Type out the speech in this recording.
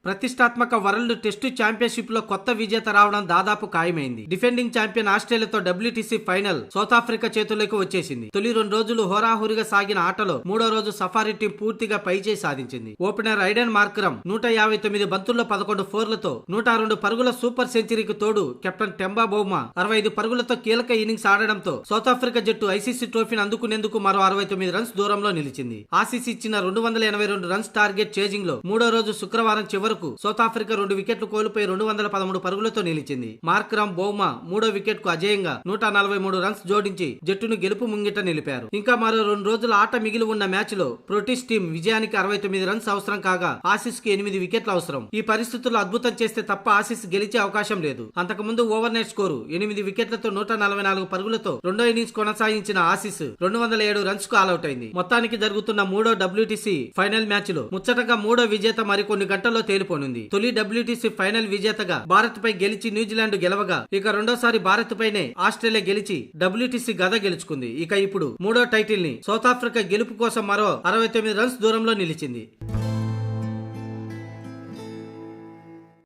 ప్రతిష్టాత్మక world test championship లో కొత్త విజేత రావడం దాదాపు ఖాయమైంది. డిఫెండింగ్ ఛాంపియన్ ఆస్ట్రేలియాతో WTC ఫైనల్ సౌత్ ఆఫ్రికా చేతుల్లోకి వచ్చేసింది. తొలి 2 రోజులు హోరాహోరీగా సాగిన ఆటలో 3వ రోజు సఫారీ టీం పూర్తిగా పైచేయి సాధించింది. ఓపెనర్ ఐడెన్ మార్క్రమ్ 159 బంతుల్లో 11 ఫోర్లతో 102 పరుగుల సూపర్ సెంచరీకి తోడు కెప్టెన్ టెంబా బౌమా 65 పరుగులతో కీలక ఇన్నింగ్స్ ఆడడంతో సౌత్ ఆఫ్రికా జట్టు ICC ట్రోఫీని అందుకునేందుకు మరో 69 రన్స్ దూరంలో నిలిచింది. ఆసీస్ ఇచ్చిన 282 రన్స్ టార్గెట్ చేజింగ్ లో 3వ రోజు శుక్రవారం చివరకు సౌత్ ఆఫ్రికా 2 వికెట్లు కోల్పోయి 213 పరుగులతో నిలిచింది. మార్క్రమ్ బౌమా 3వ వికెట్ కు అజేయంగా 143 రన్స్ జోడించి జట్టును గెలుపు ముంగిట నిలిపారు. ఇంకా మరో 2 రోజుల ఆట మిగిలి ఉన్న మ్యాచ్ లో బ్రిటిష్ టీం విజయానికి 69 రన్స్ అవసరం కాగా ఆసీస్ కి 8 వికెట్లు అవసరం. ఈ పరిస్థితుల్లో అద్భుతం చేస్తే తప్ప ఆసీస్ గెలిచే అవకాశం లేదు. అంతకుముందు ఓవర్ నెట్ స్కోరు 8 వికెట్లతో 144 పరుగులతో రెండో ఇన్నింగ్స్ కొనసాగించిన ఆసీస్ 207 రన్స్ కు ఆల్అౌట్ అయింది. మొత్తానికి జరుగుతున్న 3వ WTC ఫైనల్ మ్యాచ్ లో ముచ్చటగా 3వ విజేత మరికొన్ని గంటల్లో తేలిపోనుంది. తొలి WTC ఫైనల్ విజేతగా భారత్ పై గెలిచి న్యూజిలాండ్ గెలవగా ఇక రెండోసారి భారత్ పైనే ఆస్ట్రేలియా గెలిచి WTC గద గెలుచుకుంది. ఇక ఇప్పుడు 3వ టైటిల్ ని సౌత్ ఆఫ్రికా గెలుపు కోసం మరో 69 రన్స్ దూరంలో నిలిచింది.